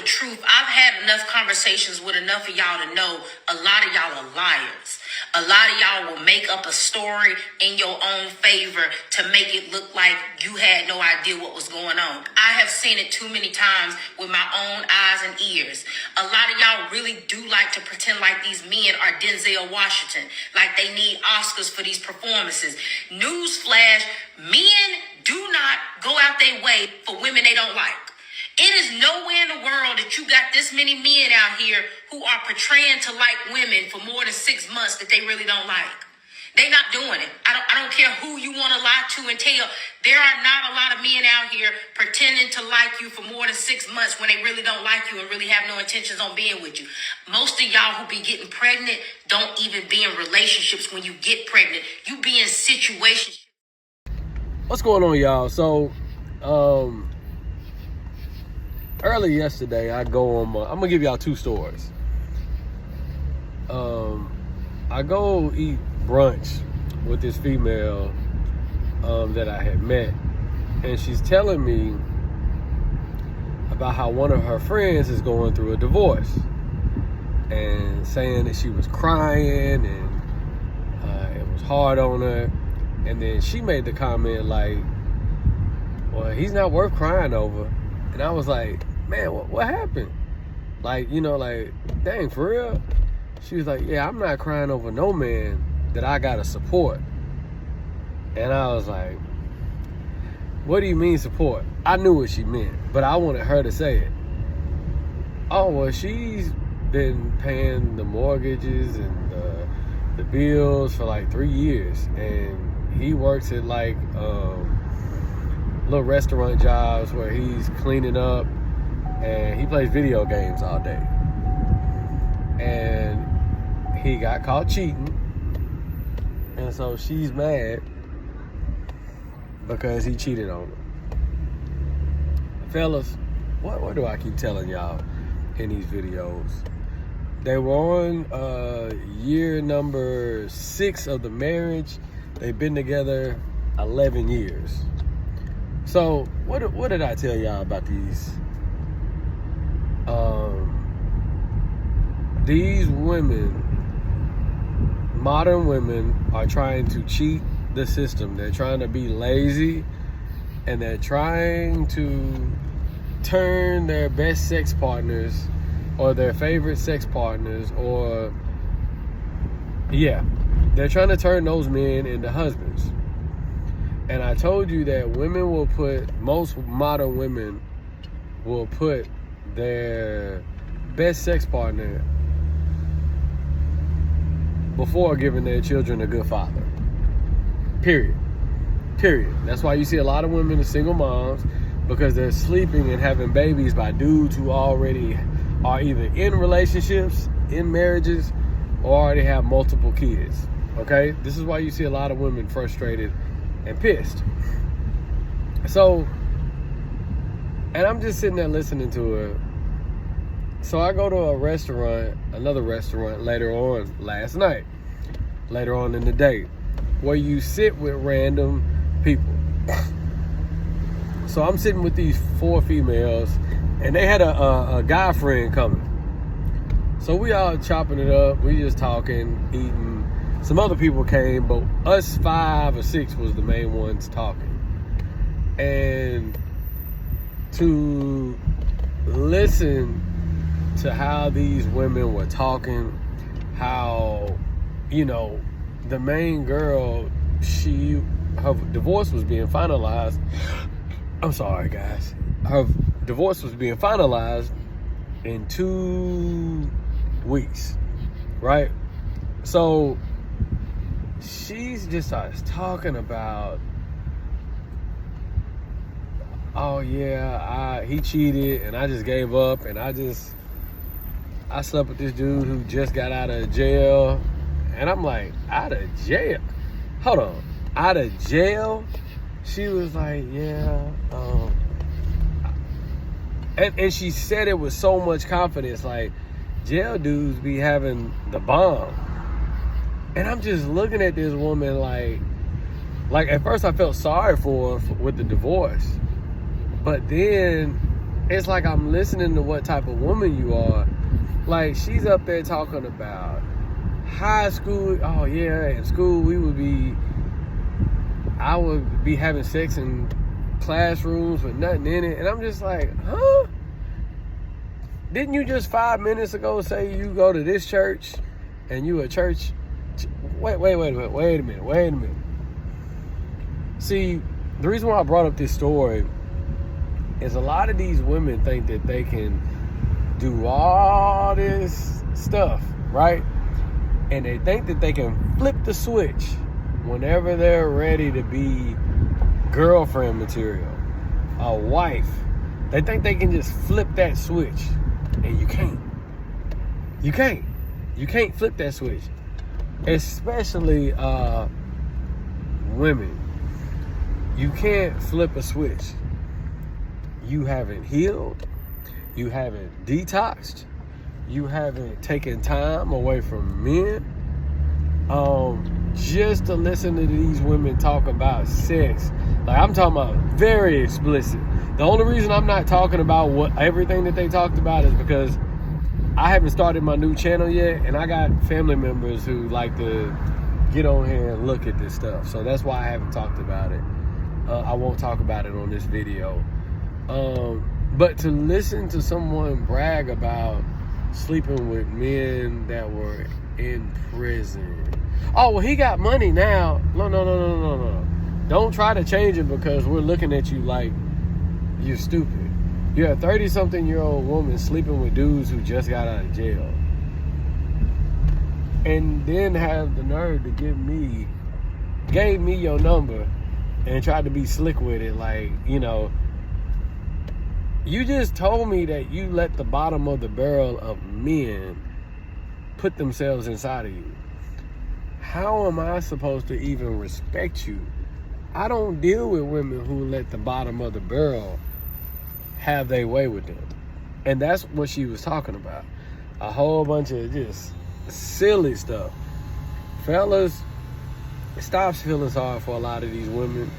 truth. I've had enough conversations with enough of y'all to know a lot of y'all are liars. A lot of y'all will make up a story in your own favor to make it look like you had no idea what was going on. I have seen it too many times with my own eyes and ears. A lot of y'all really do like to pretend like these men are Denzel Washington, like they need Oscars for these performances. Newsflash, men do not go out their way for women they don't like. It is nowhere in the world that you got this many men out here who are portraying to like women for more than 6 months that they really don't like. They not doing it. I don't care who you want to lie to and tell. There are not a lot of men out here pretending to like you for more than 6 months when they really don't like you and really have no intentions on being with you. Most of y'all who be getting pregnant don't even be in relationships when you get pregnant. You be in situations. What's going on, y'all? So, early yesterday, I go on I'm gonna give y'all two stories. I go eat brunch with this female that I had met, and she's telling me about how one of her friends is going through a divorce, and saying that she was crying and it was hard on her. And then she made the comment like, well, he's not worth crying over. And I was like, man, what happened? Like, like, dang, for real? She was like, yeah, I'm not crying over no man that I gotta support. And I was like, what do you mean support? I knew what she meant, but I wanted her to say it. Oh, well, she's been paying the mortgages and the bills for like 3 years. And he works at like little restaurant jobs where he's cleaning up, and he plays video games all day. And he got caught cheating, and so she's mad because he cheated on her. Fellas, what do I keep telling y'all in these videos? They were on year number 6 of the marriage. They've been together 11 years. So what did I tell y'all about these women? Modern women are trying to cheat the system. They're trying to be lazy, and they're trying to turn their best sex partners or their favorite sex partners, or they're trying to turn those men into husbands. And I told you that most modern women will put their best sex partner before giving their children a good father. Period. That's why you see a lot of women are single moms, because they're sleeping and having babies by dudes who already are either in relationships, in marriages, or already have multiple kids. Okay? This is why you see a lot of women frustrated and pissed. So, and I'm just sitting there listening to her. So I go to another restaurant later on in the day, where you sit with random people. So I'm sitting with these 4 females, and they had a guy friend coming. So we all chopping it up. We just talking, eating. Some other people came, but us 5 or 6 was the main ones talking. And to listen to how these women were talking, how, the main girl, her divorce was being finalized. I'm sorry, guys. Her divorce was being finalized in 2 weeks, right? So she's just starts talking about, oh yeah, he cheated and I just gave up, and I slept with this dude who just got out of jail. And I'm like, out of jail? Hold on, out of jail? She was like, yeah. And she said it with so much confidence, like, jail dudes be having the bomb. And I'm just looking at this woman like at first I felt sorry for her with the divorce. But then it's like I'm listening to what type of woman you are. Like, she's up there talking about high school. Oh yeah, in school I would be having sex in classrooms with nothing in it. And I'm just like, huh? Didn't you just 5 minutes ago say you go to this church and you a church? Wait a minute. See, the reason why I brought up this story is a lot of these women think that they can do all this stuff, right? And they think that they can flip the switch whenever they're ready to be girlfriend material, a wife. They think they can just flip that switch, and you can't. You can't flip that switch, especially women. You can't flip a switch. You haven't healed. You haven't detoxed. You haven't taken time away from men. Just to listen to these women talk about sex, like I'm talking about very explicit. The only reason I'm not talking about everything that they talked about is because I haven't started my new channel yet, and I got family members who like to get on here and look at this stuff. So that's why I haven't talked about it. I won't talk about it on this video. But to listen to someone brag about sleeping with men that were in prison. Oh, well, he got money now. No. Don't try to change it because we're looking at you like you're stupid. You're a 30-something-year-old woman sleeping with dudes who just got out of jail. And then have the nerve to gave me your number and tried to be slick with it. Like, you know, you just told me that you let the bottom of the barrel of men put themselves inside of you. How am I supposed to even respect you? I don't deal with women who let the bottom of the barrel have their way with them. And that's what she was talking about. A whole bunch of just silly stuff. Fellas, stop feeling sorry for a lot of these women.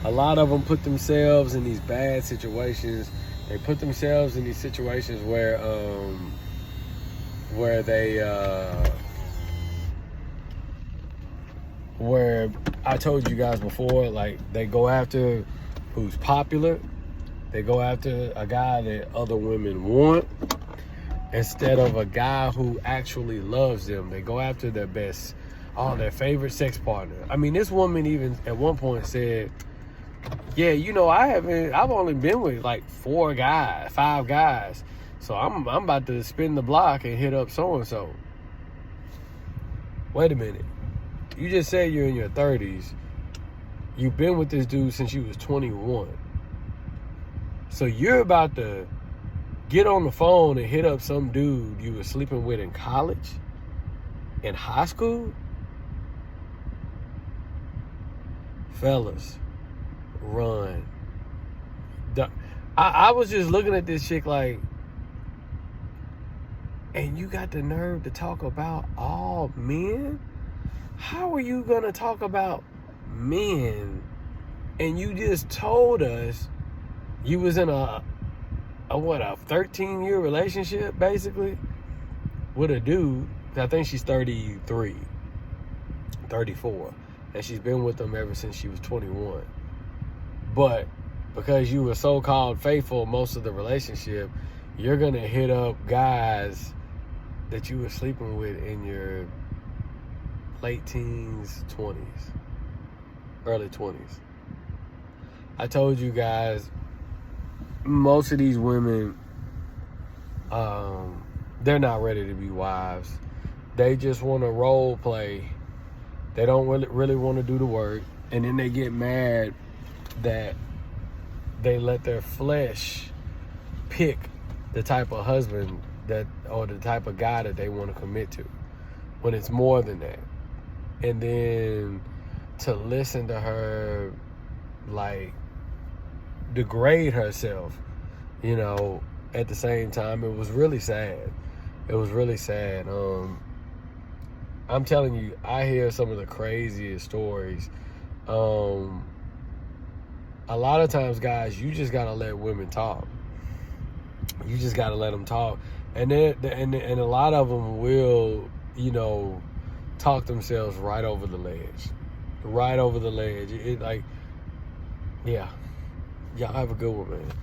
A lot of them put themselves in these bad situations. They put themselves in these situations where where I told you guys before, like, they go after who's popular. They go after a guy that other women want instead of a guy who actually loves them. They go after their best, their favorite sex partner. I mean, this woman even at one point said, yeah, you know, I've only been with like 5 guys. So I'm about to spin the block and hit up so-and-so. Wait a minute. You just said you're in your 30s. You've been with this dude since you was 21. So you're about to get on the phone and hit up some dude you were sleeping with in college? In high school? Fellas, run. I was just looking at this chick like, and you got the nerve to talk about all men? How are you gonna talk about men? And you just told us you was in a 13-year relationship, basically, with a dude. I think she's 33, 34. And she's been with him ever since she was 21. But because you were so-called faithful most of the relationship, you're gonna hit up guys that you were sleeping with in your late teens, 20s, early 20s. I told you guys, most of these women, they're not ready to be wives. They just want to role play. They don't really want to do the work. And then they get mad that they let their flesh pick the type of husband or the type of guy that they want to commit to, when it's more than that. And then to listen to her, like, degrade herself, you know, at the same time, it was really sad. It was really sad. I'm telling you, I hear some of the craziest stories. A lot of times, guys, you just gotta let women talk. You just got to let them talk. And a lot of them will, you know, talk themselves right over the ledge. Right over the ledge. It like, yeah. Y'all have a good one, man.